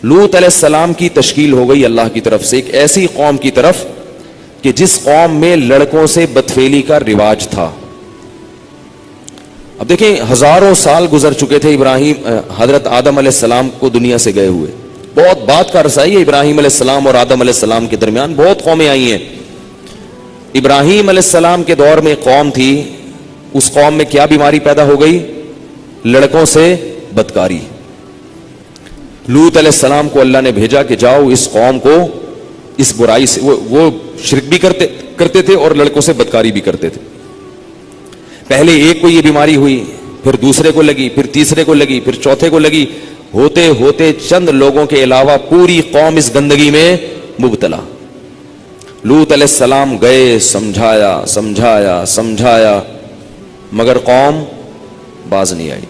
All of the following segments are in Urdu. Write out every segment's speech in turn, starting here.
لوط علیہ السلام کی تشکیل ہو گئی اللہ کی طرف سے ایک ایسی قوم کی طرف کہ جس قوم میں لڑکوں سے بدفعلی کا رواج تھا. اب دیکھیں ہزاروں سال گزر چکے تھے ابراہیم حضرت آدم علیہ السلام کو دنیا سے گئے ہوئے. بہت بات کا عرصہ ہے ابراہیم علیہ السلام اور آدم علیہ السلام کے درمیان. بہت قومیں آئی ہیں. ابراہیم علیہ السلام کے دور میں قوم تھی, اس قوم میں کیا بیماری پیدا ہو گئی؟ لڑکوں سے بدکاری. لوط علیہ السلام کو اللہ نے بھیجا کہ جاؤ اس قوم کو اس برائی سے, وہ شرک بھی کرتے تھے اور لڑکوں سے بدکاری بھی کرتے تھے. پہلے ایک کو یہ بیماری ہوئی, پھر دوسرے کو لگی, پھر تیسرے کو لگی, پھر چوتھے کو لگی. ہوتے ہوتے چند لوگوں کے علاوہ پوری قوم اس گندگی میں مبتلا. لوط علیہ السلام گئے, سمجھایا مگر قوم باز نہیں آئی.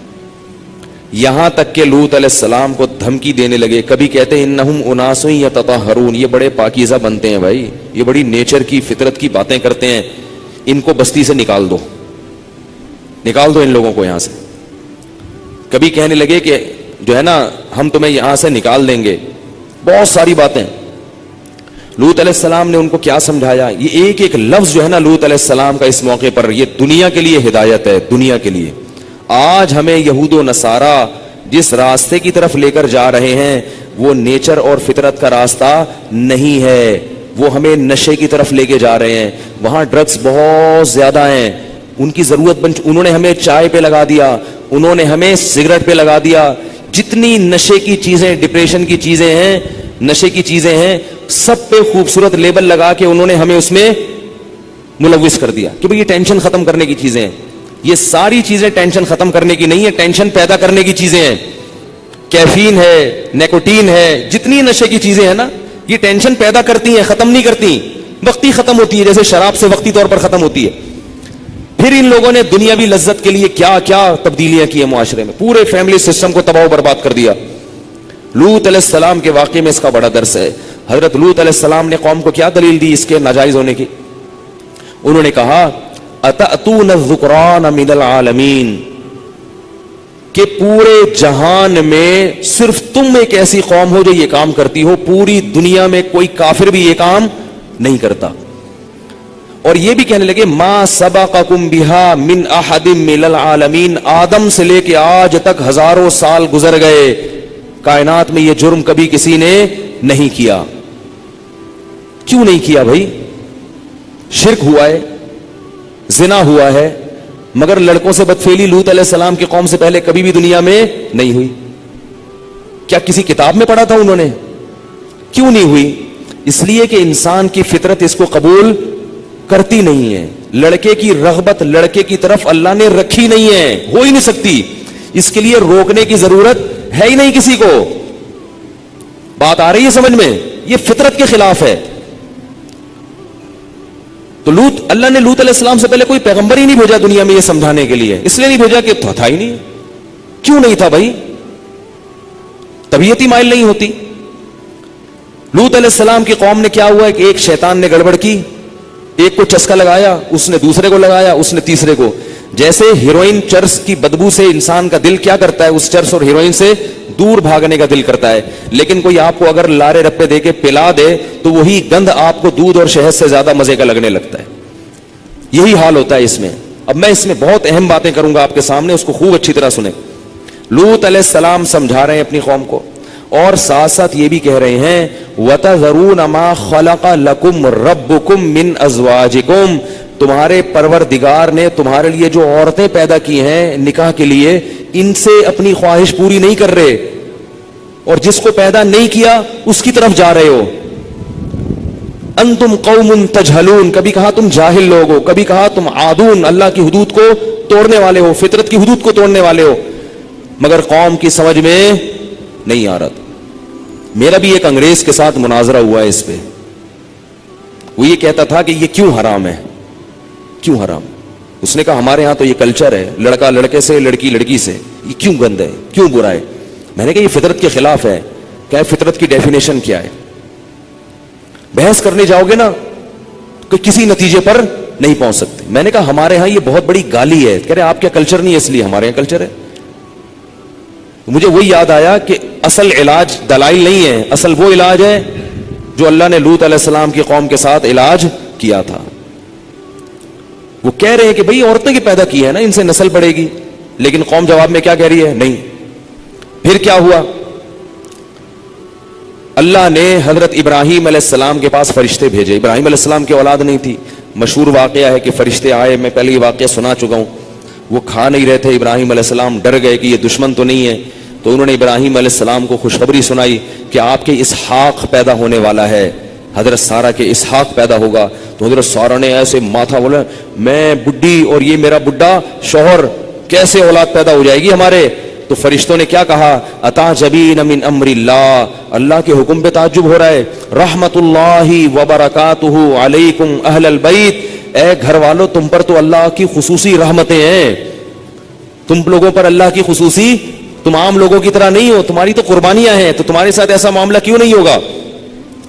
یہاں تک کہ لوط علیہ السلام کو دھمکی دینے لگے. کبھی کہتے ہیں انہم اناس یتطہرون, یہ بڑے پاکیزہ بنتے ہیں بھائی, یہ بڑی نیچر کی فطرت کی باتیں کرتے ہیں, ان کو بستی سے نکال دو ان لوگوں کو یہاں سے. کبھی کہنے لگے کہ جو ہے نا ہم تمہیں یہاں سے نکال دیں گے. بہت ساری باتیں. لوط علیہ السلام نے ان کو کیا سمجھایا؟ یہ ایک ایک لفظ جو ہے نا لوط علیہ السلام کا اس موقع پر, یہ دنیا کے لیے ہدایت ہے, دنیا کے لیے. آج ہمیں یہود و نصارہ جس راستے کی طرف لے کر جا رہے ہیں وہ نیچر اور فطرت کا راستہ نہیں ہے, وہ ہمیں نشے کی طرف لے کے جا رہے ہیں. وہاں ڈرگس بہت زیادہ ہیں, ان کی ضرورت انہوں نے ہمیں چائے پہ لگا دیا, انہوں نے ہمیں سگریٹ پہ لگا دیا. جتنی نشے کی چیزیں, ڈپریشن کی چیزیں ہیں, نشے کی چیزیں ہیں, سب پہ خوبصورت لیبل لگا کے انہوں نے ہمیں اس میں ملوث کر دیا کہ بھئی یہ ٹینشن ختم کرنے کی چیزیں ہیں. یہ ساری چیزیں ٹینشن ختم کرنے کی نہیں ہے, ٹینشن پیدا کرنے کی چیزیں ہیں. کیفین ہے, نیکوٹین ہے, جتنی نشے کی چیزیں ہیں نا یہ ٹینشن پیدا کرتی ہیں, ختم نہیں کرتی. وقتی ختم ہوتی ہے, جیسے شراب سے وقتی طور پر ختم ہوتی ہے. پھر ان لوگوں نے دنیاوی لذت کے لیے کیا کیا تبدیلیاں کی ہیں معاشرے میں, پورے فیملی سسٹم کو تباہ و برباد کر دیا. لوط علیہ السلام کے واقعے میں اس کا بڑا درس ہے. حضرت لوط علیہ السلام نے قوم کو کیا دلیل دی اس کے ناجائز ہونے کی؟ انہوں نے کہا اتأتون الذکران من العالمین, کہ پورے جہان میں صرف تم ایک ایسی قوم ہو جو یہ کام کرتی ہو, پوری دنیا میں کوئی کافر بھی یہ کام نہیں کرتا. اور یہ بھی کہنے لگے ما سبقکم بہا من احد من العالمین, آدم سے لے کے آج تک ہزاروں سال گزر گئے, کائنات میں یہ جرم کبھی کسی نے نہیں کیا. کیوں نہیں کیا بھائی؟ شرک ہوا ہے, زنا ہوا ہے, مگر لڑکوں سے بدفعلی لوط علیہ السلام کی قوم سے پہلے کبھی بھی دنیا میں نہیں ہوئی. کیا کسی کتاب میں پڑھا تھا انہوں نے؟ کیوں نہیں ہوئی؟ اس لیے کہ انسان کی فطرت اس کو قبول کرتی نہیں ہے. لڑکے کی رغبت لڑکے کی طرف اللہ نے رکھی نہیں ہے, ہو ہی نہیں سکتی. اس کے لیے روکنے کی ضرورت ہے ہی نہیں کسی کو. بات آ رہی ہے سمجھ میں؟ یہ فطرت کے خلاف ہے. تو اللہ نے لوط علیہ السلام سے پہلے کوئی پیغمبر ہی نہیں بھیجا دنیا میں یہ سمجھانے کے لیے. اس لیے نہیں بھیجا کہ تھا ہی نہیں. کیوں نہیں تھا بھائی؟ طبیعت ہی مائل نہیں ہوتی. لوط علیہ السلام کی قوم نے کیا ہوا کہ ایک شیطان نے گڑبڑ کی, ایک کو چسکا لگایا, اس نے دوسرے کو لگایا, اس نے تیسرے کو. جیسے ہیروئن چرس کی بدبو سے انسان کا دل کیا کرتا ہے, اس چرس اور ہیروئن سے دور بھاگنے کا دل کرتا ہے. لیکن کوئی آپ کو اگر لارے رپے دے کے پلا دے تو وہی گند آپ کو دودھ اور شہد سے زیادہ مزے کا لگنے لگتا ہے. یہی حال ہوتا ہے اس میں. اب میں اس میں بہت اہم باتیں کروں گا آپ کے سامنے, اس کو خوب اچھی طرح سنیں. لوط علیہ السلام سمجھا رہے ہیں اپنی قوم کو, اور ساتھ ساتھ یہ بھی کہہ رہے ہیں وَتَذَرُونَ مَا خَلَقَ لَكُمْ رَبُّكُمْ مِنْ أَزْوَاجِكُمْ, تمہارے پروردگار نے تمہارے لیے جو عورتیں پیدا کی ہیں نکاح کے لیے, ان سے اپنی خواہش پوری نہیں کر رہے, اور جس کو پیدا نہیں کیا اس کی طرف جا رہے ہو. انتم قوم تجہلون, کبھی کہا تم جاہل لوگ ہو, کبھی کہا تم عادون, اللہ کی حدود کو توڑنے والے ہو, فطرت کی حدود کو توڑنے والے ہو. مگر قوم کی سمجھ میں نہیں آ رہا تھا. میرا بھی ایک انگریز کے ساتھ مناظرہ ہوا ہے اس پہ. وہ یہ کہتا تھا کہ یہ کیوں حرام ہے, کیوں حرام؟ اس نے کہا ہمارے ہاں تو یہ کلچر ہے, لڑکا لڑکے سے, لڑکی لڑکی سے, یہ کیوں گند ہے, کیوں برا ہے؟ میں نے کہا یہ فطرت کے خلاف ہے. کیا فطرت کی ڈیفینیشن کیا ہے؟ بحث کرنے جاؤ گے نا کہ کسی نتیجے پر نہیں پہنچ سکتے. میں نے کہا ہمارے ہاں یہ بہت بڑی گالی ہے. کہہ رہے آپ کیا کلچر نہیں ہے, اس لیے ہمارے یہاں کلچر ہے. مجھے وہی یاد آیا کہ اصل علاج دلائل نہیں ہے، اصل وہ علاج ہے جو اللہ نے لوط علیہ السلام کی قوم کے ساتھ علاج کیا تھا. وہ کہہ رہے ہیں کہ بھئی عورتیں کی پیدا کی ہے نا، ان سے نسل بڑھے گی، لیکن قوم جواب میں کیا کہہ رہی ہے؟ نہیں. پھر کیا ہوا؟ اللہ نے حضرت ابراہیم علیہ السلام کے پاس فرشتے بھیجے. ابراہیم علیہ السلام کی اولاد نہیں تھی. مشہور واقعہ ہے کہ فرشتے آئے، میں پہلے یہ واقعہ سنا چکا ہوں. وہ کھا نہیں رہے تھے. ابراہیم علیہ السلام ڈر گئے کہ یہ دشمن تو نہیں ہے، تو انہوں نے ابراہیم علیہ السلام کو خوشخبری سنائی کہ آپ کے اسحاق پیدا ہونے والا ہے، حضرت سارہ کے اسحاق پیدا ہوگا. تو حضرت سارہ نے ایسے ماتھا بولا، میں بڈھی اور یہ میرا بڈھا شوہر، کیسے اولاد پیدا ہو جائے گی ہمارے؟ تو فرشتوں نے کیا کہا؟ اتعجبین من امر اللہ، اللہ کے حکم پہ تعجب ہو رہا ہے. رحمت اللہ وبرکاتہ علیکم اہل البیت، اے گھر والو تم پر تو اللہ کی خصوصی رحمتیں ہیں، تم لوگوں پر اللہ کی خصوصی، تم عام لوگوں کی طرح نہیں ہو، تمہاری تو قربانیاں ہیں، تو تمہارے ساتھ ایسا معاملہ کیوں نہیں ہوگا؟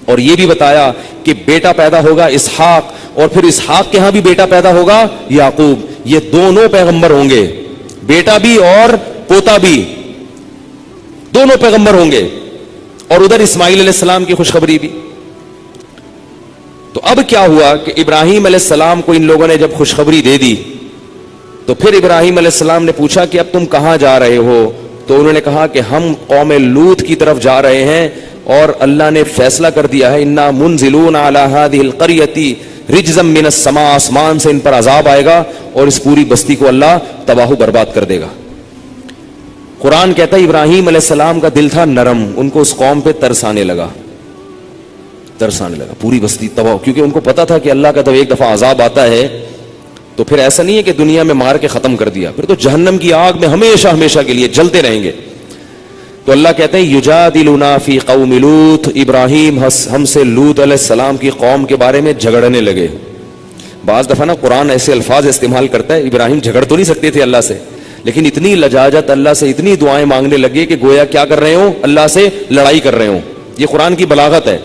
اور یہ بھی بتایا کہ بیٹا پیدا ہوگا اسحاق، اور پھر اسحاق کے ہاں بھی بیٹا پیدا ہوگا یعقوب. یہ دونوں پیغمبر ہوں گے، بیٹا بھی اور پوتا بھی، دونوں پیغمبر ہوں گے. اور ادھر اسماعیل علیہ السلام کی خوشخبری بھی. تو اب کیا ہوا کہ ابراہیم علیہ السلام کو ان لوگوں نے جب خوشخبری دے دی تو پھر ابراہیم علیہ السلام نے پوچھا کہ اب تم کہاں جا رہے ہو؟ تو انہوں نے کہا کہ ہم قوم لوط کی طرف جا رہے ہیں، اور اللہ نے فیصلہ کر دیا ہے انا منزلون علی هذه القرية رجزا من السماء، آسمان سے ان پر عذاب آئے گا اور اس پوری بستی کو اللہ تباہ و برباد کر دے گا. قرآن کہتا ہے ابراہیم علیہ السلام کا دل تھا نرم، ان کو اس قوم پہ ترس آنے لگا، پوری بستی تباہ، کیونکہ ان کو پتا تھا کہ اللہ کا جب ایک دفعہ عذاب آتا ہے تو پھر ایسا نہیں ہے کہ دنیا میں مار کے ختم کر دیا، پھر تو جہنم کی آگ میں ہمیشہ ہمیشہ کے لیے جلتے رہیں گے. تو اللہ کہتے ہیں یجادلنا فی قوم لوط، ابراہیم ہم سے لوط علیہ السلام کی قوم کے بارے میں جھگڑنے لگے. بعض دفعہ نا قرآن ایسے الفاظ استعمال کرتا ہے، ابراہیم جھگڑ تو نہیں سکتے تھے اللہ سے، لیکن اتنی لجاجت اللہ سے، اتنی دعائیں مانگنے لگے کہ گویا کیا کر رہے ہوں؟ اللہ سے لڑائی کر رہے ہوں. یہ قرآن کی بلاغت ہے،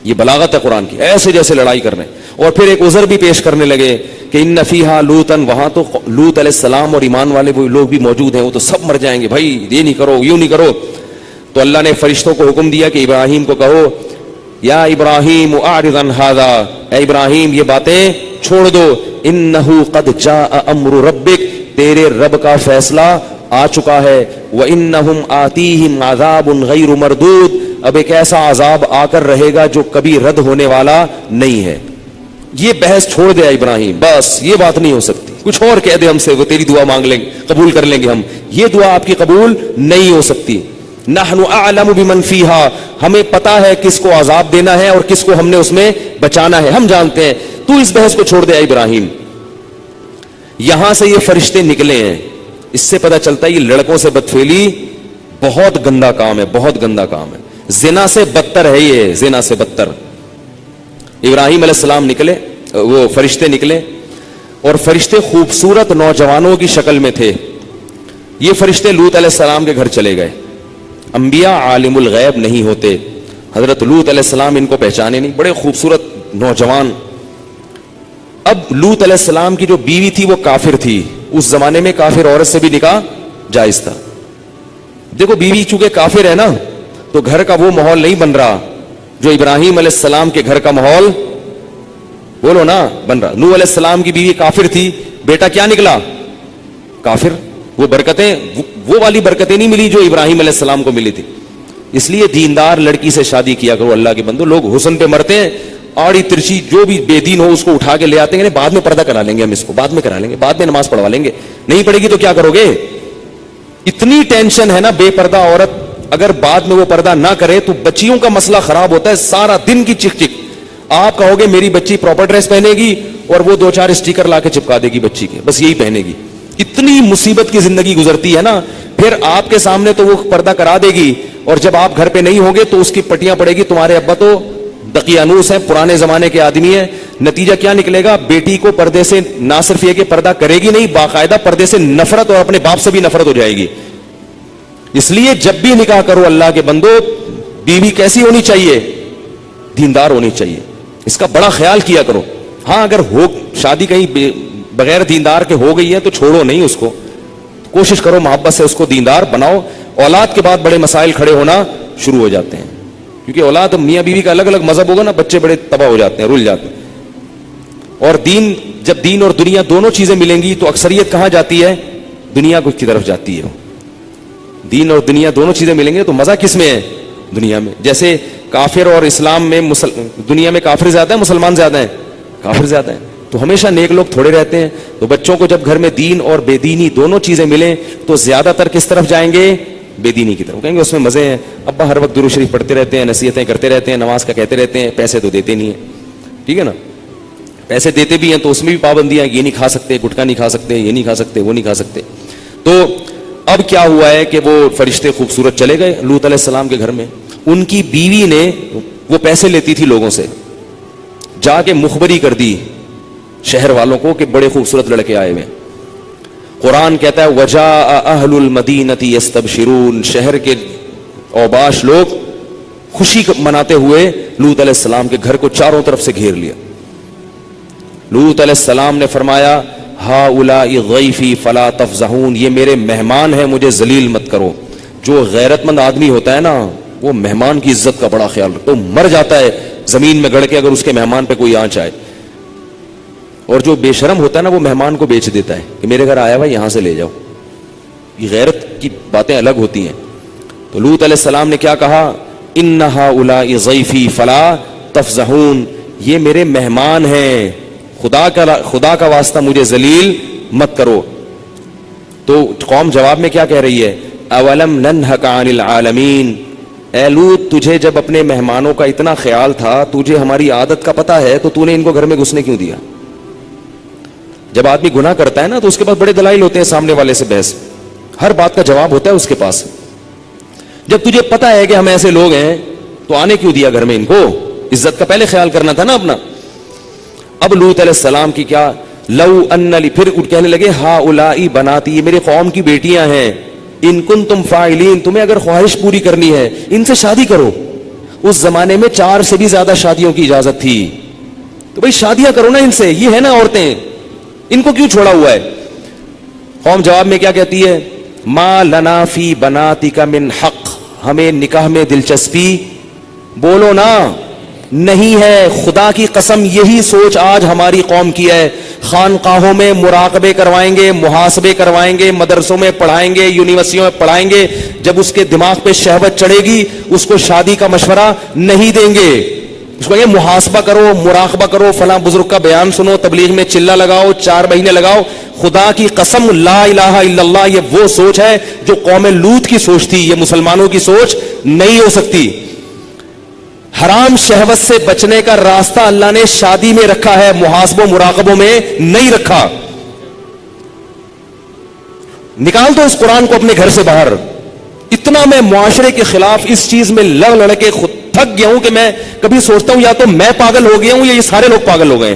یہ بلاغت ہے قرآن کی، ایسے جیسے لڑائی کر رہے ہیں. اور پھر ایک عذر بھی پیش کرنے لگے کہ ان فیہا لوطن، وہاں تو لوط علیہ السلام اور ایمان والے وہ لوگ بھی موجود ہیں، وہ تو سب مر جائیں گے بھائی، یہ نہیں کرو، یوں نہیں کرو. تو اللہ نے فرشتوں کو حکم دیا کہ ابراہیم کو کہو یا ابراہیم اعرض عن ھذا، اے ابراہیم یہ باتیں چھوڑ دو، انہ قد جاء امر ربک، تیرے رب کا فیصلہ آ چکا ہے. وانہم آتیہم عذاب غیر مردود، اب ایک ایسا عذاب آ کر رہے گا جو کبھی رد ہونے والا نہیں ہے. یہ بحث چھوڑ دیا ابراہیم، بس یہ بات نہیں ہو سکتی، کچھ اور کہہ دے ہم سے، وہ تیری دعا مانگ لیں گے، قبول کر لیں گے ہم، یہ دعا آپ کی قبول نہیں ہو سکتی. نحن اعلم بمن فیہا، ہمیں پتا ہے کس کو عذاب دینا ہے اور کس کو ہم نے اس میں بچانا ہے، ہم جانتے ہیں، تو اس بحث کو چھوڑ دے ابراہیم. یہاں سے یہ فرشتے نکلے ہیں، اس سے پتہ چلتا ہے یہ لڑکوں سے بدفعلی بہت گندا کام ہے، بہت گندا کام ہے، زنا سے بدتر ہے، یہ زنا سے بدتر. ابراہیم علیہ السلام نکلے، وہ فرشتے نکلے، اور فرشتے خوبصورت نوجوانوں کی شکل میں تھے. یہ فرشتے لوط علیہ السلام کے گھر چلے گئے. انبیاء عالم الغیب نہیں ہوتے، حضرت لوط علیہ السلام ان کو پہچانے نہیں، بڑے خوبصورت نوجوان. اب لوط علیہ السلام کی جو بیوی تھی وہ کافر تھی، اس زمانے میں کافر عورت سے بھی نکاح جائز تھا. دیکھو بیوی چونکہ کافر ہے نا، تو گھر کا وہ ماحول نہیں بن رہا جو ابراہیم علیہ السلام کے گھر کا ماحول، بولو نا، بن رہا. نوح علیہ السلام کی بیوی کافر تھی، بیٹا کیا نکلا؟ کافر. وہ برکتیں، وہ والی برکتیں نہیں ملی جو ابراہیم علیہ السلام کو ملی تھی. اس لیے دیندار لڑکی سے شادی کیا کرو اللہ کے بندو. لوگ حسن پہ مرتے ہیں، آڑی ترچی جو بھی بے دین ہو اس کو اٹھا کے لے آتے ہیں، بعد میں پردہ کرا لیں گے ہم، اس کو بعد میں کرا لیں گے، بعد میں نماز پڑھوا لیں گے. نہیں پڑھے گی تو کیا کرو گے؟ اتنی ٹینشن ہے نا بے پردہ عورت، اگر بعد میں وہ پردہ نہ کرے تو بچیوں کا مسئلہ خراب ہوتا ہے. سارا دن کی چک چک، آپ کہو گے میری بچی پراپر ڈریس پہنے گی اور وہ 2-4 اسٹیکر لا کے چپکا دے گی بچی کے، بس یہی پہنے گی. اتنی مصیبت کی زندگی گزرتی ہے نا. پھر آپ کے سامنے تو وہ پردہ کرا دے گی، اور جب آپ گھر پہ نہیں ہوں گے تو اس کی پٹیاں پڑے گی. تمہارے ابا تو دقیانوس ہیں، پرانے زمانے کے آدمی ہیں. نتیجہ کیا نکلے گا؟ بیٹی کو پردے سے نہ صرف یہ کہ پردہ کرے گی نہیں، باقاعدہ پردے سے نفرت، اور اپنے باپ سے بھی نفرت ہو جائے گی. اس لیے جب بھی نکاح کرو اللہ کے بندو، بیوی کیسی ہونی چاہیے؟ دیندار ہونی چاہیے. اس کا بڑا خیال کیا کرو. ہاں اگر ہو شادی کہیں بغیر دیندار کے ہو گئی ہے تو چھوڑو نہیں اس کو، کوشش کرو محبت سے اس کو دیندار بناؤ. اولاد کے بعد بڑے مسائل کھڑے ہونا شروع ہو جاتے ہیں, کیونکہ اولاد میاں بیوی کا الگ الگ مذہب ہوگا نا, بچے بڑے تباہ ہو جاتے ہیں, رل جاتے ہیں. اور جب دین اور دنیا دونوں چیزیں ملیں گی تو اکثریت کہاں جاتی ہے؟ دنیا کی طرف جاتی ہے. دین اور دنیا دونوں چیزیں ملیں گے تو مزہ کس میں ہے؟ دنیا میں. جیسے کافر اور اسلام میں دنیا میں کافر زیادہ ہیں, مسلمان زیادہ ہیں؟ کافر زیادہ ہیں. تو ہمیشہ نیک لوگ تھوڑے رہتے ہیں. تو بچوں کو جب گھر میں دین اور بے دینی دونوں چیزیں ملیں تو زیادہ تر کس طرف جائیں گے؟ بے دینی کی طرف. کہیں گے اس میں مزے ہیں, ابا ہر وقت درود شریف پڑھتے رہتے ہیں, نصیحتیں کرتے رہتے ہیں, نماز کا کہتے رہتے ہیں, پیسے تو دیتے نہیں ہیں. ٹھیک ہے نا, پیسے دیتے بھی ہیں تو اس میں بھی پابندیاں, یہ نہیں کھا سکتے, گٹکا نہیں کھا سکتے, یہ نہیں کھا سکتے, وہ نہیں کھا سکتے. تو اب کیا ہوا ہے کہ وہ فرشتے خوبصورت چلے گئے لوط علیہ السلام کے گھر میں. ان کی بیوی نے, وہ پیسے لیتی تھی لوگوں سے, جا کے مخبری کر دی شہر والوں کو کہ بڑے خوبصورت لڑکے آئے ہوئے. قرآن کہتا ہے وجاء اہل المدینۃ یستبشرون, شہر کے اوباش لوگ خوشی مناتے ہوئے لوط علیہ السلام کے گھر کو چاروں طرف سے گھیر لیا. لوط علیہ السلام نے فرمایا ہؤلاء ضیفی فلا تفضحون, یہ میرے مہمان ہیں, مجھے ذلیل مت کرو. جو غیرت مند آدمی ہوتا ہے نا وہ مہمان کی عزت کا بڑا خیال رکھتا ہے, تو مر جاتا ہے زمین میں گڑ کے اگر اس کے مہمان پہ کوئی آنچ آئے. اور جو بے شرم ہوتا ہے نا وہ مہمان کو بیچ دیتا ہے کہ میرے گھر آیا ہوا یہاں سے لے جاؤ. یہ غیرت کی باتیں الگ ہوتی ہیں. تو لوط علیہ السلام نے کیا کہا, ان ہؤلاء ضیفی فلا تفضحون, یہ میرے مہمان ہیں, خدا کا واسطہ مجھے ذلیل مت کرو. تو قوم جواب میں کیا کہہ رہی ہے, اولم ننہک عن العالمین, اے لوط تجھے جب اپنے مہمانوں کا اتنا خیال تھا, تجھے ہماری عادت کا پتہ ہے, تو نے ان کو گھر میں گھسنے کیوں دیا؟ جب آدمی گناہ کرتا ہے نا تو اس کے پاس بڑے دلائل ہوتے ہیں, سامنے والے سے بحث, ہر بات کا جواب ہوتا ہے اس کے پاس. جب تجھے پتا ہے کہ ہم ایسے لوگ ہیں تو آنے کیوں دیا گھر میں ان کو؟ عزت کا پہلے خیال کرنا تھا نا اپنا. اب لوط علیہ السلام کی کیا, لو ان لی, پھر کہنے لگے ہؤلاء بناتی, یہ میرے قوم کی بیٹیاں ہیں, ان کنتم فاعلین, تمہیں اگر خواہش پوری کرنی ہے ان سے شادی کرو. اس زمانے میں 4 سے بھی زیادہ شادیوں کی اجازت تھی, تو بھائی شادیاں کرو نا ان سے, یہ ہے نا عورتیں, ان کو کیوں چھوڑا ہوا ہے؟ قوم جواب میں کیا کہتی ہے, ما لنا فی بناتک من حق, ہمیں نکاح میں دلچسپی بولو نا نہیں ہے. خدا کی قسم یہی سوچ آج ہماری قوم کی ہے. خانقاہوں میں مراقبے کروائیں گے, محاسبے کروائیں گے, مدرسوں میں پڑھائیں گے, یونیورسٹیوں میں پڑھائیں گے, جب اس کے دماغ پہ شہوت چڑھے گی اس کو شادی کا مشورہ نہیں دیں گے. اس کو یہ محاسبہ کرو, مراقبہ کرو, فلاں بزرگ کا بیان سنو, تبلیغ میں چلہ لگاؤ, 4 مہینے لگاؤ. خدا کی قسم لا الہ الا اللہ, یہ وہ سوچ ہے جو قوم لوط کی سوچ تھی, یہ مسلمانوں کی سوچ نہیں ہو سکتی. حرام شہوت سے بچنے کا راستہ اللہ نے شادی میں رکھا ہے, محاسبوں مراقبوں میں نہیں رکھا. نکال دو اس قرآن کو اپنے گھر سے باہر. اتنا میں معاشرے کے خلاف اس چیز میں لڑ کے خود تھک گیا ہوں کہ میں کبھی سوچتا ہوں یا تو میں پاگل ہو گیا ہوں یا یہ سارے لوگ پاگل ہو گئے.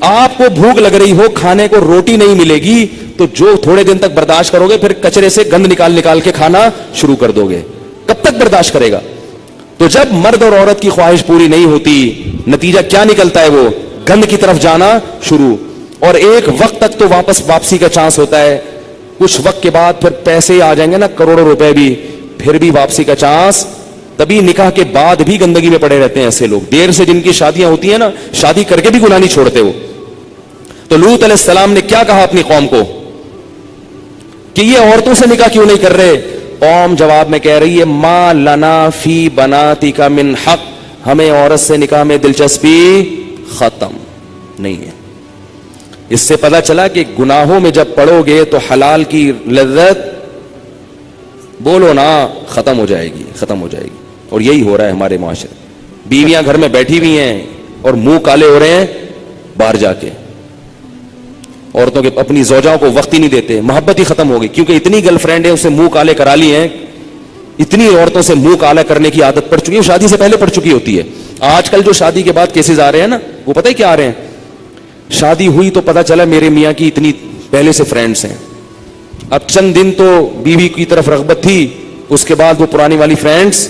آپ کو بھوک لگ رہی ہو, کھانے کو روٹی نہیں ملے گی, تو جو تھوڑے دن تک برداشت کرو گے پھر کچرے سے گند نکال کے کھانا شروع کر دو گے. کب تک برداشت کرے گا؟ تو جب مرد اور عورت کی خواہش پوری نہیں ہوتی, نتیجہ کیا نکلتا ہے, وہ گند کی طرف جانا شروع. اور ایک وقت تک تو واپسی کا چانس ہوتا ہے, کچھ وقت کے بعد پھر پیسے آ جائیں گے نا, کروڑوں روپے بھی, پھر بھی واپسی کا چانس. تبھی نکاح کے بعد بھی گندگی میں پڑے رہتے ہیں ایسے لوگ. دیر سے جن کی شادیاں ہوتی ہیں نا, شادی کر کے بھی گناہ نہیں چھوڑتے وہ. تو لوط علیہ السلام نے کیا کہا اپنی قوم کو کہ یہ عورتوں سے نکاح کیوں نہیں کر رہے؟ قوم جواب میں کہہ رہی ہے ما لنا فی بناتک من حق, ہمیں عورت سے نکاح میں دلچسپی ختم نہیں ہے. اس سے پتہ چلا کہ گناہوں میں جب پڑو گے تو حلال کی لذت بولو نا ختم ہو جائے گی. اور یہی ہو رہا ہے ہمارے معاشرے. بیویاں گھر میں بیٹھی ہوئی ہیں اور منہ کالے ہو رہے ہیں باہر جا کے. عورتوں کے اپنی زوجاؤں کو وقت ہی نہیں دیتے, محبت ہی ختم ہو گئی, کیونکہ اتنی گرل فرینڈ ہے اسے منہ کالے کرا لی ہیں, اتنی عورتوں سے منہ کالا کرنے کی عادت پڑ چکی ہے, شادی سے پہلے پڑ چکی ہوتی ہے. آج کل جو شادی کے بعد کیسز آ رہے ہیں نا, وہ پتہ ہے کیا آ رہے ہیں, شادی ہوئی تو پتہ چلا میرے میاں کی اتنی پہلے سے فرینڈز ہیں, اب چند دن تو بیوی کی طرف رغبت تھی, اس کے بعد وہ پرانی والی فرینڈز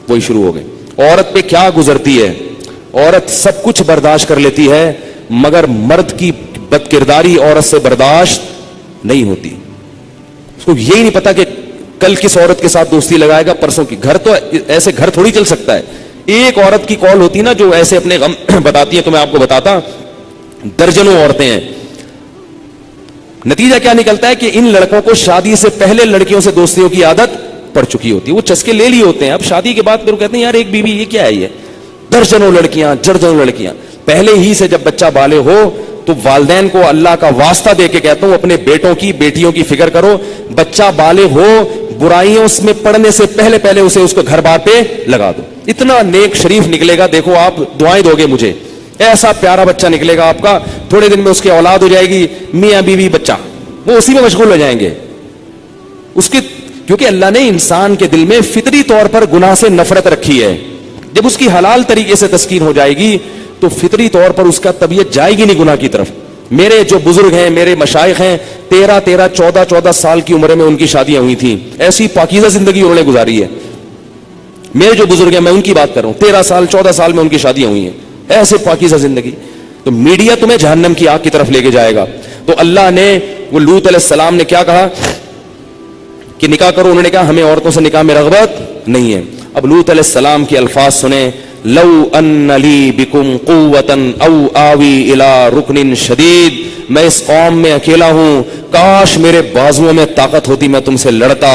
وہی شروع ہو گئے. عورت پہ کیا گزرتی ہے, عورت سب کچھ برداشت کر لیتی ہے, مگر مرد کی بد کرداری عورت سے برداشت نہیں ہوتی. تو یہی نہیں پتا کہ کل کس عورت کے ساتھ دوستی لگائے گا, پرسوں کی. گھر تو ایسے گھر تھوڑی چل سکتا ہے. ایک عورت کی کال ہوتی نا جو ایسے اپنے غم بتاتی ہے, تو میں آپ کو بتاتا درجنوں عورتیں ہیں. نتیجہ کیا نکلتا ہے کہ ان لڑکوں کو شادی سے پہلے لڑکیوں سے دوستیوں کی عادت پڑ چکی ہوتی ہے, وہ چسکے لے لیے ہوتے ہیں. اب شادی کے بعد پھر کہتے ہیں یار ایک بیوی یہ کیا ہے, یہ درجنوں لڑکیاں درجنوں لڑکیاں. پہلے ہی سے جب بچہ بالغ ہو تو والدین کو اللہ کا واسطہ دے کے کہتا ہوں اپنے بیٹوں کی بیٹیوں کی فکر کرو. بچہ بالغ ہو برائیوں میں پڑنے سے پہلے پہلے اسے اس کو گھر بار پہ لگا دو. اتنا نیک شریف نکلے گا, دیکھو آپ دعائیں دو گے مجھے, ایسا پیارا بچہ نکلے گا آپ کا, تھوڑے دن میں اس کی اولاد ہو جائے گی, میاں بیوی بچہ, وہ اسی میں مشغول ہو جائیں گے اس کی. کیونکہ اللہ نے انسان کے دل میں فطری طور پر گناہ سے نفرت رکھی ہے. جب اس کی حلال طریقے سے تسکین ہو جائے گی تو فطری طور پر اس کا طبیعت جائے گی نہیں گناہ کی طرف. میرے جو بزرگ ہیں, میرے مشائخ ہیں, 13-14 سال کی عمر میں ان کی شادیاں ہوئی تھیں. ایسی پاکیزہ زندگی انہوں نے گزاری ہے. میرے جو بزرگ ہیں میں ان کی بات کر رہا ہوں, 13-14 سال میں ان کی شادیاں ہوئی ہیں, ایسے پاکیزہ زندگی. تو میڈیا تمہیں جہنم کی آگ کی طرف لے کے جائے گا. تو اللہ نے, وہ لوط علیہ السلام نے کیا کہا کہ نکاح کرو, انہوں نے کہا ہمیں عورتوں سے نکاح میں رغبت نہیں ہے. اب لوط علیہ السلام کے الفاظ سنیں, لو ان لی بکم قوتا او آوی الی رکن شدید, میں اس قوم میں اکیلا ہوں, کاش میرے بازوؤں میں طاقت ہوتی, میں تم سے لڑتا,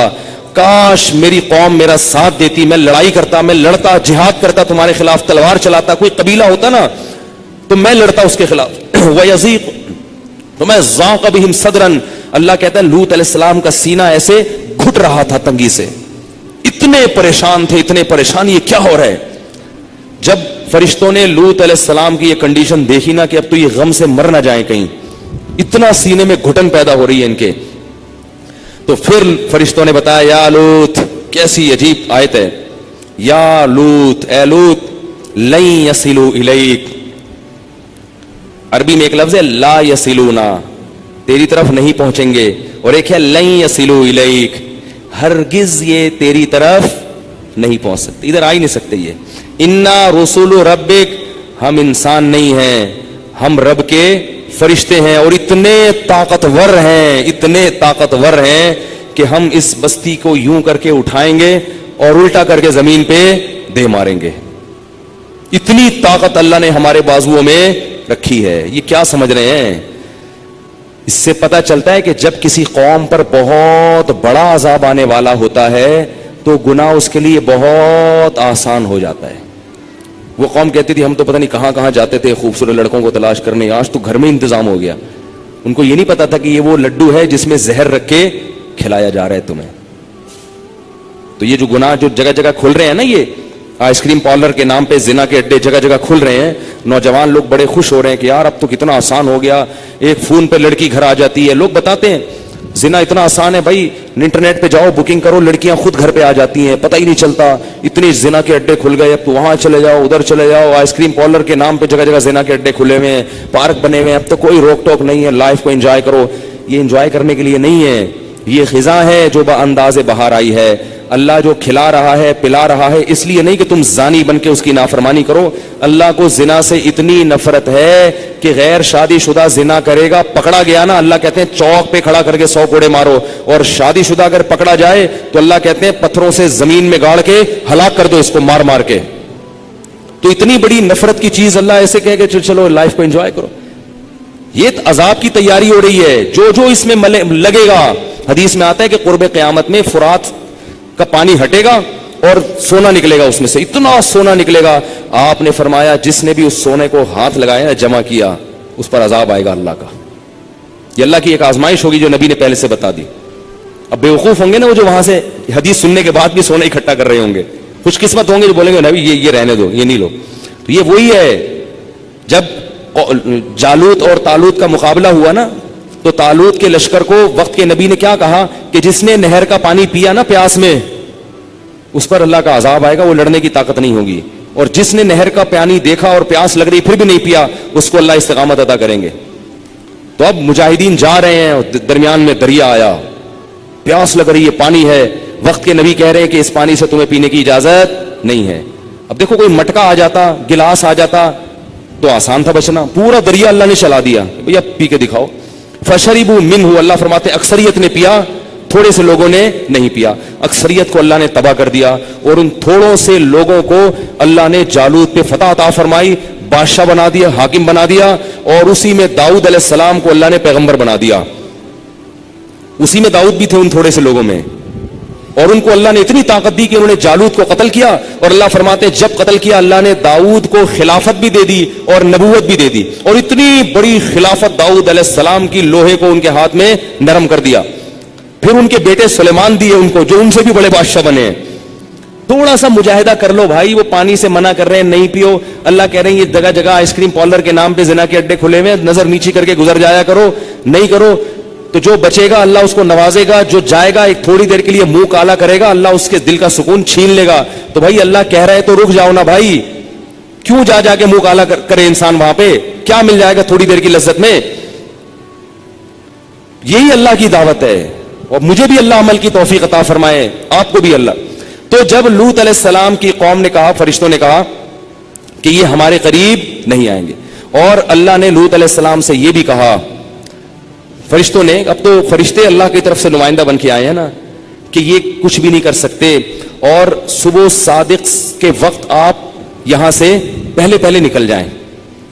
کاش میری قوم میرا ساتھ دیتی, میں لڑائی کرتا, میں لڑتا, جہاد کرتا, تمہارے خلاف تلوار چلاتا. کوئی قبیلہ ہوتا نا تو میں لڑتا اس کے خلاف. وَيَزِيقُ, تو میں ذاق بہم صدرن, اللہ کہتا ہے لوط علیہ السلام کا سینہ ایسے گھٹ رہا تھا تنگی سے, اتنے پریشان تھے, اتنے پریشان, یہ کیا ہو رہا ہے. جب فرشتوں نے لوط علیہ السلام کی یہ کنڈیشن دیکھی نا کہ اب تو یہ غم سے مر نہ جائیں کہیں, اتنا سینے میں گھٹن پیدا ہو رہی ہے ان کے, تو پھر فرشتوں نے بتایا یا لوط, کیسی عجیب آیت ہے, یا لوط, اے لوط, لن یصلوا الیک, عربی میں ایک لفظ ہے لا یصلونا, تیری طرف نہیں پہنچیں گے, اور ایک ہے لن یصلوا الیک, ہرگز یہ تیری طرف نہیں پہنچ سکتے, ادھر آ ہی نہیں سکتے. یہ انا رسول ربک, ہم انسان نہیں ہیں, ہم رب کے فرشتے ہیں, اور اتنے طاقتور ہیں, اتنے طاقتور ہیں کہ ہم اس بستی کو یوں کر کے اٹھائیں گے اور الٹا کر کے زمین پہ دے ماریں گے. اتنی طاقت اللہ نے ہمارے بازوؤں میں رکھی ہے. یہ کیا سمجھ رہے ہیں؟ اس سے پتہ چلتا ہے کہ جب کسی قوم پر بہت بڑا عذاب آنے والا ہوتا ہے تو گناہ اس کے لیے بہت آسان ہو جاتا ہے. وہ قوم کہتی تھی ہم تو پتہ نہیں کہاں کہاں جاتے تھے خوبصورت لڑکوں کو تلاش کرنے, آج تو گھر میں انتظام ہو گیا. ان کو یہ نہیں پتا تھا کہ یہ وہ لڈو ہے جس میں زہر رکھ کے کھلایا جا رہا ہے تمہیں. تو یہ جو گناہ جو جگہ جگہ کھل رہے ہیں نا, یہ آئس کریم پارلر کے نام پہ زنا کے اڈے جگہ جگہ کھل رہے ہیں, نوجوان لوگ بڑے خوش ہو رہے ہیں کہ یار اب تو کتنا آسان ہو گیا, ایک فون پہ لڑکی گھر آ جاتی ہے. لوگ بتاتے ہیں زنا اتنا آسان ہے بھائی, انٹرنیٹ پہ جاؤ, بکنگ کرو, لڑکیاں خود گھر پہ آ جاتی ہیں, پتہ ہی نہیں چلتا. اتنے زنا کے اڈے کھل گئے, اب تو وہاں چلے جاؤ, ادھر چلے جاؤ, آئس کریم پارلر کے نام پہ جگہ جگہ زنا کے اڈے کھلے ہوئے ہیں, پارک بنے ہوئے ہیں, اب تو کوئی روک ٹوک نہیں ہے, لائف کو انجوائے کرو. یہ انجوائے کرنے کے لیے نہیں ہے, یہ خزاں ہے جو بانداز بہار آئی ہے. اللہ جو کھلا رہا ہے پلا رہا ہے, اس لیے نہیں کہ تم زانی بن کے اس کی نافرمانی کرو. اللہ کو زنا سے اتنی نفرت ہے کہ غیر شادی شدہ زنا کرے گا, پکڑا گیا نا, اللہ کہتے ہیں چوک پہ کھڑا کر کے 100 کوڑے مارو, اور شادی شدہ اگر پکڑا جائے تو اللہ کہتے ہیں پتھروں سے زمین میں گاڑ کے ہلاک کر دو اس کو, مار مار کے. تو اتنی بڑی نفرت کی چیز اللہ ایسے کہے کہ چلو لائف کو انجوائے کرو. یہ عذاب کی تیاری ہو رہی ہے, جو اس میں لگے گا. حدیث میں آتا ہے کہ قرب قیامت میں فرات کا پانی ہٹے گا اور سونا نکلے گا اس میں سے, اتنا سونا نکلے گا. آپ نے فرمایا جس نے بھی اس سونے کو ہاتھ لگایا جمع کیا, اس پر عذاب آئے گا اللہ کا. یہ اللہ کی ایک آزمائش ہوگی جو نبی نے پہلے سے بتا دی. اب بیوقوف ہوں گے نا وہ جو وہاں سے حدیث سننے کے بعد بھی سونا اکٹھا کر رہے ہوں گے, خوش قسمت ہوں گے جو بولیں گے نبی یہ رہنے دو, یہ نہیں لو. تو یہ وہی ہے, جب جالوت اور طالوت کا مقابلہ ہوا نا, تو طالوت کے لشکر کو وقت کے نبی نے کیا کہا کہ جس نے نہر کا پانی پیا نا پیاس میں, اس پر اللہ کا عذاب آئے گا, وہ لڑنے کی طاقت نہیں ہوگی. اور جس نے نہر کا پانی دیکھا اور پیاس لگ رہی پھر بھی نہیں پیا, اس کو اللہ استقامت عطا کریں گے. تو اب مجاہدین جا رہے ہیں, درمیان میں دریا آیا, پیاس لگ رہی ہے, پانی ہے, وقت کے نبی کہہ رہے ہیں کہ اس پانی سے تمہیں پینے کی اجازت نہیں ہے. اب دیکھو کوئی مٹکا آ جاتا, گلاس آ جاتا تو آسان تھا بچنا, پورا دریا اللہ نے چلا دیا, بھیا پی کے دکھاؤ. فشربوا منہ, اللہ فرماتے اکثریت نے پیا, تھوڑے سے لوگوں نے نہیں پیا. اکثریت کو اللہ نے تباہ کر دیا, اور ان تھوڑوں سے لوگوں کو اللہ نے جالوت پہ فتح عطا فرمائی, بادشاہ بنا دیا, حاکم بنا دیا, اور اسی میں داؤد علیہ السلام کو اللہ نے پیغمبر بنا دیا. اسی میں داؤد بھی تھے ان تھوڑے سے لوگوں میں, اور ان کو اللہ نے اتنی طاقت دی کہ انہوں نے جالوت کو قتل کیا. اور اللہ فرماتے ہیں جب قتل کیا اللہ نے داؤد کو خلافت بھی دے دی اور نبوت بھی دے دی, اور اتنی بڑی خلافت داؤد علیہ السلام کی لوہے کو ان کے ہاتھ میں نرم کر دیا. پھر ان کے بیٹے سلیمان دیے ان کو, جو ان سے بھی بڑے بادشاہ بنے ہیں. تھوڑا سا مجاہدہ کر لو بھائی, وہ پانی سے منع کر رہے ہیں نہیں پیو, اللہ کہہ رہے ہیں یہ جگہ جگہ آئس کریم پارلر کے نام پہ زنا کے اڈے کھلے ہوئے, نظر نیچی کر کے گزر جایا کرو, نہیں کرو تو جو بچے گا اللہ اس کو نوازے گا, جو جائے گا ایک تھوڑی دیر کے لیے منہ کالا کرے گا اللہ اس کے دل کا سکون چھین لے گا. تو بھائی اللہ کہہ رہے تو رک جاؤ نا بھائی, کیوں جا جا کے منہ کالا کرے انسان, وہاں پہ کیا مل جائے گا تھوڑی دیر کی لذت میں. یہی اللہ کی دعوت ہے, اور مجھے بھی اللہ عمل کی توفیق عطا فرمائے, آپ کو بھی اللہ. تو جب لوط علیہ السلام کی قوم نے کہا, فرشتوں نے کہا کہ یہ ہمارے قریب نہیں آئیں گے, اور اللہ نے لوط علیہ السلام سے یہ بھی کہا, فرشتوں نے, اب تو فرشتے اللہ کی طرف سے نمائندہ بن کے آئے ہیں نا, کہ یہ کچھ بھی نہیں کر سکتے, اور صبح صادق کے وقت آپ یہاں سے پہلے پہلے نکل جائیں,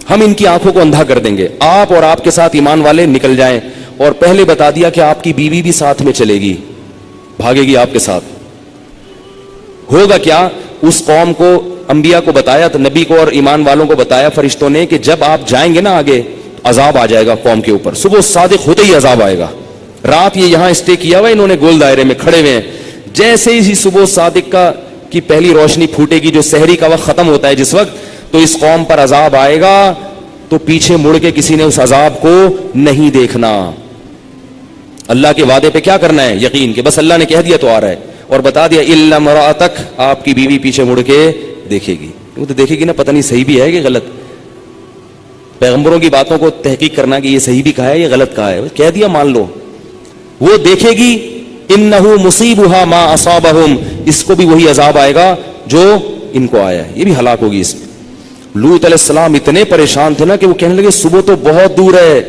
ہم ان کی آنکھوں کو اندھا کر دیں گے, آپ اور آپ کے ساتھ ایمان والے نکل جائیں. اور پہلے بتا دیا کہ آپ کی بیوی بھی ساتھ میں چلے گی, بھاگے گی آپ کے ساتھ. ہوگا کیا, اس قوم کو, انبیاء کو بتایا, تو نبی کو اور ایمان والوں کو بتایا فرشتوں نے کہ جب آپ جائیں گے نا آگے, عذاب آ جائے گا قوم کے اوپر, صبح صادق ہوتے ہی عذاب آئے گا. رات یہ یہاں اسٹے کیا ہوا, انہوں نے گول دائرے میں کھڑے ہوئے ہیں, جیسے ہی صبح صادق کی پہلی روشنی پھوٹے گی, جو سحری کا وقت ختم ہوتا ہے جس وقت, تو اس قوم پر عذاب آئے گا, تو پیچھے مڑ کے کسی نے اس عذاب کو نہیں دیکھنا. اللہ کے وعدے پہ کیا کرنا ہے, یقین, کہ بس اللہ نے کہہ دیا تو آ رہا ہے, اور بتا دیا الا امرأتک, آپ کی بیوی پیچھے مڑ کے دیکھے گی. وہ تو دیکھے گی نا, پتہ نہیں صحیح بھی ہے کہ غلط. پیغمبروں کی باتوں کو تحقیق کرنا کہ یہ صحیح بھی کہا ہے یہ غلط کہا ہے, کہہ دیا مان لو. وہ دیکھے گی, انہ مصیبھا ما اصابہم, اس کو بھی وہی عذاب آئے گا جو ان کو آیا ہے, یہ بھی ہلاک ہوگی اس میں. لوط علیہ السلام اتنے پریشان تھے نا کہ وہ کہنے لگے صبح تو بہت دور ہے,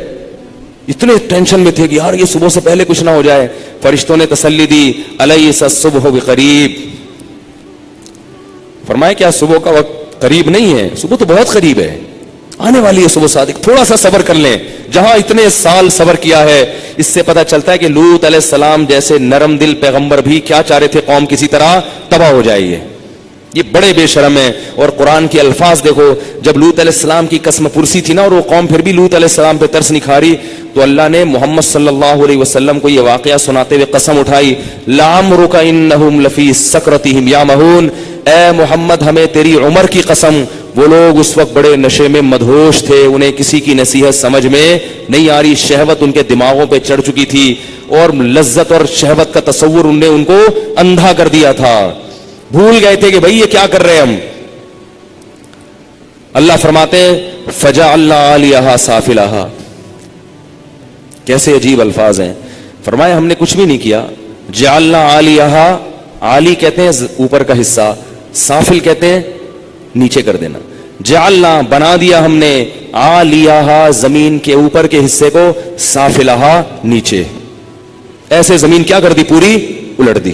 اتنے ٹینشن میں تھے کہ یار یہ صبح سے پہلے کچھ نہ ہو جائے. فرشتوں نے تسلی دی, الیس الصبح بقریب, فرمایا کیا صبح کا وقت قریب نہیں ہے, صبح تو بہت قریب ہے, آنے والی ہے صبح صادق, تھوڑا سا صبر کر لیں. جہاں اتنے سال صبر کیا ہے, اس سے پتہ چلتا ہے کہ لوط علیہ السلام جیسے نرم دل پیغمبر بھی کیا چاہ رہے تھے, قوم کسی طرح تباہ ہو جائے. یہ بڑے بے شرم ہیں. اور قرآن کے الفاظ دیکھو, جب لوط علیہ السلام کی قسم پرسی تھی نا, اور وہ قوم پھر بھی لوط علیہ السلام پہ ترس نہیں کھا رہی, تو اللہ نے محمد صلی اللہ علیہ وسلم کو یہ واقعہ سناتے ہوئے قسم اٹھائی, لعمرک انہم لفی سکرتہم یعمہون, اے محمد ہمیں تیری عمر کی قسم, وہ لوگ اس وقت بڑے نشے میں مدہوش تھے, انہیں کسی کی نصیحت سمجھ میں نہیں آ رہی, شہوت ان کے دماغوں پہ چڑھ چکی تھی, اور لذت اور شہوت کا تصور ان نے ان کو اندھا کر دیا تھا, بھول گئے تھے کہ بھئی یہ کیا کر رہے ہم. اللہ فرماتے فجعلنا عالیہا سافلہا, کیسے عجیب الفاظ ہیں. فرمایا ہم نے کچھ بھی نہیں کیا, جعلنا عالیہا, عالی کہتے ہیں اوپر کا حصہ, سافل کہتے ہیں نیچے کر دینا. جعلنا بنا دیا ہم نے, عالیہا زمین کے اوپر کے حصے کو, سافلہا نیچے, ایسے زمین کیا کر دی, پوری الٹ دی,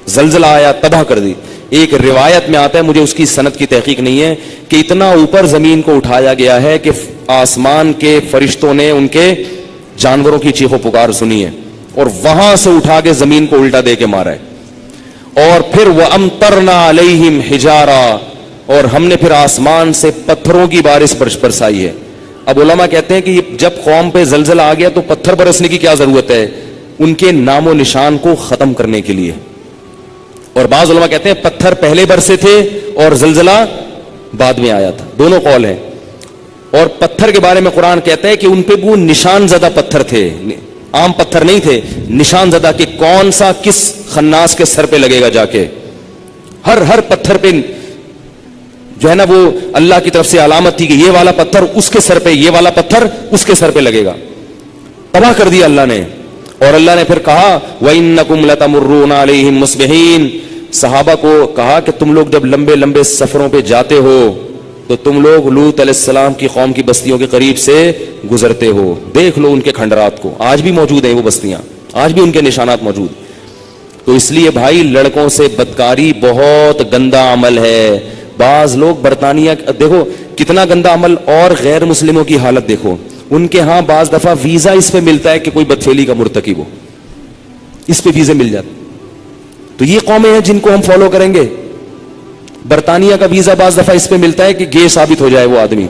زلزلہ آیا تباہ کر دی. ایک روایت میں آتا ہے, مجھے اس کی سند کی تحقیق نہیں ہے, کہ اتنا اوپر زمین کو اٹھایا گیا ہے کہ آسمان کے فرشتوں نے ان کے جانوروں کی چیخو پکار سنی ہے, اور وہاں سے اٹھا کے زمین کو الٹا دے کے مارا ہے. اور پھر وَأَمْطَرْنَا عَلَيْهِمْ حِجَارًا, اور ہم نے پھر آسمان سے پتھروں کی بارش برسائی ہے. اب علماء کہتے ہیں کہ جب قوم پہ زلزلہ آ گیا تو پتھر برسنے کی کیا ضرورت ہے, ان کے نام و نشان کو ختم کرنے کے لیے. اور بعض علماء کہتے ہیں پتھر پہلے برسے تھے اور زلزلہ بعد میں آیا تھا, دونوں قول ہیں. اور پتھر کے بارے میں قرآن کہتا ہے کہ ان پہ وہ نشان زدہ پتھر تھے, عام پتھر نہیں تھے, نشان زدہ, کہ کون سا کس خناس کے سر پہ لگے گا جا کے. ہر پتھر پہ جو ہے نا وہ اللہ کی طرف سے علامت تھی کہ یہ والا پتھر اس کے سر پہ, یہ والا پتھر اس کے سر پہ لگے گا. تباہ کر دیا اللہ نے. اور اللہ نے پھر کہا وَإِنَّكُمْ لَتَمُرُّونَ عَلَيْهِمْ مُصْبِحِينَ, صحابہ کو کہا کہ تم لوگ جب لمبے لمبے سفروں پہ جاتے ہو تو تم لوگ لوط علیہ السلام کی قوم کی بستیوں کے قریب سے گزرتے ہو, دیکھ لو ان کے کھنڈرات کو, آج بھی موجود ہیں وہ بستیاں, آج بھی ان کے نشانات موجود. تو اس لیے بھائی لڑکوں سے بدکاری بہت گندا عمل ہے. بعض لوگ برطانیہ دیکھو کتنا گندا عمل, اور غیر مسلموں کی حالت دیکھو. ان کے ہاں بعض دفعہ ویزا اس پہ ملتا ہے کہ کوئی بدفعلی کا مرتکب ہو, اس پہ ویزے مل جاتے. تو یہ قومیں ہیں جن کو ہم فالو کریں گے. برطانیہ کا ویزا بعض دفعہ اس پہ ملتا ہے کہ گے ثابت ہو جائے وہ آدمی,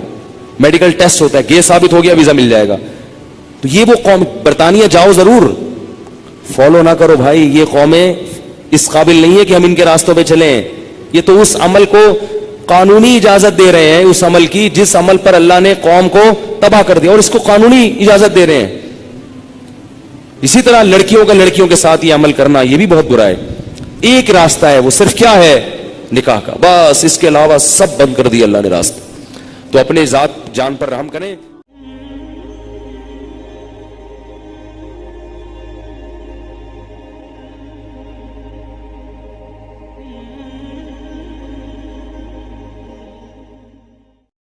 میڈیکل ٹیسٹ ہوتا ہے, گے ثابت ہو گیا ویزا مل جائے گا. تو یہ وہ قوم, برطانیہ جاؤ ضرور, فالو نہ کرو بھائی. یہ قومیں اس قابل نہیں ہے کہ ہم ان کے راستوں پہ چلیں. یہ تو اس عمل کو قانونی اجازت دے رہے ہیں, اس عمل کی جس عمل پر اللہ نے قوم کو تباہ کر دیا, اور اس کو قانونی اجازت دے رہے ہیں. اسی طرح لڑکیوں کا لڑکیوں کے ساتھ یہ عمل کرنا یہ بھی بہت برا ہے. ایک راستہ ہے, وہ صرف کیا ہے, نکاح کا, بس. اس کے علاوہ سب بند کر دیا اللہ نے راستہ. تو اپنے ذات جان پر رحم کریں.